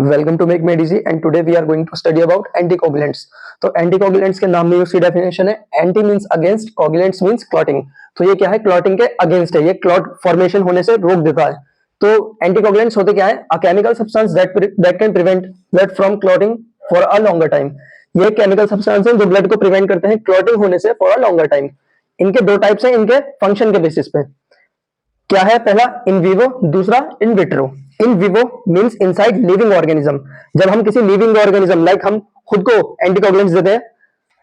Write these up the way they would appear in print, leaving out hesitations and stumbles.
Welcome to make med easy and today we are going to study about anticoagulants. तो anticoagulants के नाम में उसकी डेफिनेशन है anti means against, coagulants means clotting. तो ये क्या है? क्लॉटिंग के अगेंस्ट है, ये क्लॉट फॉर्मेशन होने से रोक देता है। तो एंटीकोगुलेंट्स होते क्या है? A chemical substance that can prevent blood from clotting for a longer time. ये केमिकल सब्सटेंस है जो ब्लड को प्रिवेंट करते हैं क्लॉटिंग होने से फॉर अ लॉन्गर टाइम। इनके दो टाइप्स हैं इनके फंक्शन के बेसिस पे। क्या है? पहला इन विवो, दूसरा in vitro. In vivo means inside living organism. जब हम किसी लिविंग ऑर्गेनिज्म लाइक हम खुद को एंटीकोगुलेंट्स देते हैं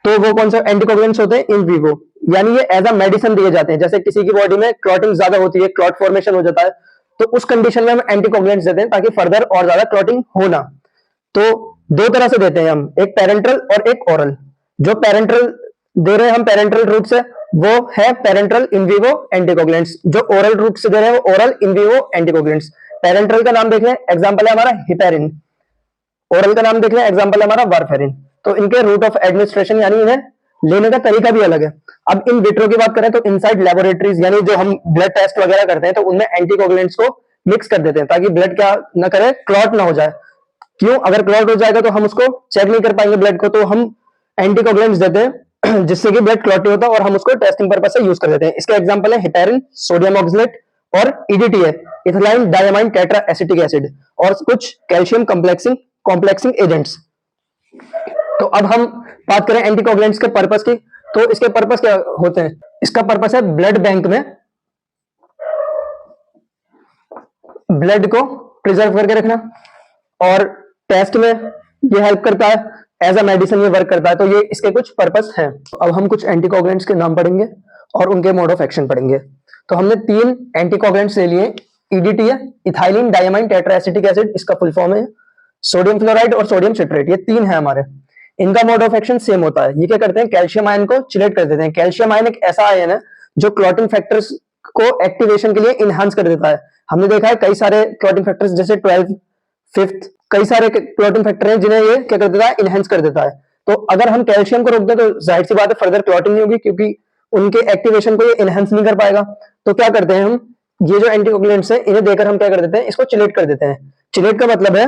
तो वो कौन सा एंटीकोगुलेंट्स होते हैं? In vivo. यानी ये एज अ मेडिसिन दिए जाते हैं। जैसे किसी की बॉडी में क्लॉटिंग ज्यादा होती है, क्लॉट फॉर्मेशन हो जाता है, तो उस कंडीशन में हम एंटीकोगुलेंट्स देते हैं ताकि फर्दर और ज्यादा क्लॉटिंग हो ना। तो दो तरह से देते हैं हम, एक पेरेंट्रल और एक ओरल। जो पेरेंट्रल दे रहे हैं हम पेरेंट्रल रूट से, वो है पेरेंट्रल इन विवो एंटीकोगुलेंट्स। जो ओरल रूट से दे रहे हैं वो oral in vivo anticoagulants. Parenteral का नाम देख लें, एग्जांपल है हमारा हिपेरिन। ओरल का नाम देख लें, एग्जांपल है हमारा वारफेरिन। तो इनके रूट ऑफ एडमिनिस्ट्रेशन यानी इन्हें लेने का तरीका भी अलग है। अब इन विट्रो की बात करें तो इनसाइड लेबोरेटरीज यानी जो हम ब्लड टेस्ट वगैरह करते हैं तो उनमें एंटीकोगुलेंट्स को मिक्स कर देते हैं ताकि ब्लड क्या ना करे, क्लॉट ना हो जाए। क्यों? अगर क्लॉट हो जाएगा तो हम उसको चेक नहीं कर पाएंगे ब्लड को, तो हम एंटीकोगुलेंट्स देते हैं जिससे कि ब्लड क्लॉट नहीं होता और हम उसको टेस्टिंग पर्पस से यूज कर देते हैं। इसके एग्जांपल है हिपेरिन, सोडियम ऑक्सलेट और ईडीटी है, इथिलाइन डायमाइन टेट्रा एसिटिक एसिड, और कुछ कैल्शियम कॉम्प्लेक्सिंग एजेंट्स। तो अब हम बात करें एंटीकोगुलेंट्स के पर्पस की, तो इसके पर्पस क्या होते हैं? इसका पर्पस है ब्लड बैंक में ब्लड को प्रिजर्व करके रखना, और टेस्ट में ये हेल्प करता है, एज अ मेडिसिन ये वर्क करता है। तो ये इसके कुछ पर्पस हैं। अब हम कुछ एंटीकोगुलेंट्स के नाम पढ़ेंगे और उनके मोड ऑफ एक्शन पढ़ेंगे। तो हमने 3 एंटीकोगुलेंट्स ले लिए। ईडीटी है, इथाइलिन डायमाइन टेट्राएसिटिक एसिड, इसका फुल फॉर्म है। सोडियम फ्लोराइड और सोडियम सिट्रेट, ये 3 है हमारे। इनका मोड ऑफ एक्शन सेम होता है। ये क्या करते हैं? कैल्शियम आयन को चिलेट कर देते हैं। कैल्शियम आयन एक ऐसा आयन है जो क्लॉटिंग फैक्टर्स को एक्टिवेशन के लिए इनहांस कर देता है। हमने देखा है कई सारे क्लॉटिंग फैक्टर्स जैसे 12, 5th, कई सारे क्लॉटिंग फैक्टर हैं जिन्हें ये क्या कर देता है? इनहेंस कर देता है। तो अगर हम कैल्शियम को रोक दें तो जाहिर सी बात है फर्दर क्लॉटिंग नहीं होगी, क्योंकि उनके एक्टिवेशन को ये इनहेंस नहीं कर पाएगा। तो क्या करते हैं हम, ये जो एंटीकोगुलेंट्स हैं इन्हें देकर हम क्या कर देते हैं? इसको चिलेट कर देते हैं। चिलेट का मतलब है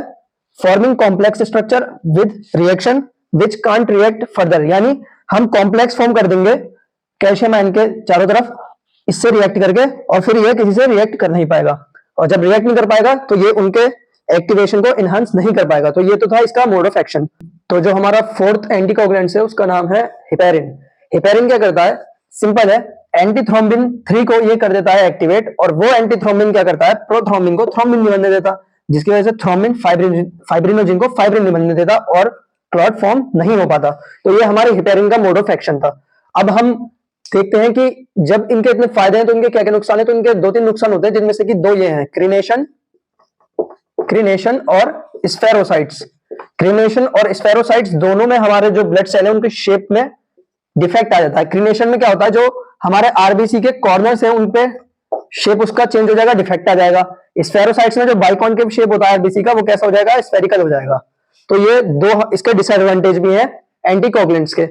forming complex structure with reaction which can't react further. यानी हम कॉम्प्लेक्स फॉर्म कर देंगे कैल्शियम आयन के चारों तरफ इससे रिएक्ट करके, और फिर ये किसी से रिएक्ट कर नहीं पाएगा, और जब रिएक्ट नहीं कर पाएगा तो ये उनके एक्टिवेशन को इनहांस नहीं कर पाएगा। तो ये तो था इसका मोड ऑफ एक्शन। तो जो हमारा 4th एंटीकोगुलेंट है उसका नाम है हिपेरिन। हिपेरिन क्या करता है? सिंपल है, एंटीथ्रोम्बिन 3 को ये कर देता है एक्टिवेट, और वो एंटीथ्रोम्बिन क्या करता है? प्रोथ्रोम्बिन को थ्रोम्बिन नहीं बनने देता, जिसकी वजह से थ्रोम्बिन फाइब्रिनोजिन को फाइब्रिन नहीं बनने देता और क्लॉट फॉर्म नहीं हो पाता। तो ये हमारे हिपेरिन का मोड ऑफ एक्शन था। अब हम देखते हैं कि जब इनके इतने फायदे हैं तो इनके क्या क्या नुकसान है। तो इनके 2-3 नुकसान होते हैं, जिनमें से कि 2 ये हैं, क्रीनेशन और स्फेरोसाइट्स। क्रीनेशन और स्फेरोसाइट्स दोनों में हमारे जो ब्लड सेल है उनकी शेप में डिफेक्ट आ जाता है। क्रीनेशन में क्या होता है? जो हमारे आरबीसी के कॉर्नर्स हैं उन पे शेप उसका चेंज हो जाएगा, डिफेक्ट आ जाएगा। स्फेरोसाइट्स में जो बाइकॉनकेव शेप होता है आरबीसी का, वो कैसा हो जाएगा? स्फेरिकल हो जाएगा। तो ये 2 इसके डिसएडवांटेज भी हैं एंटीकोगुलेंट्स के।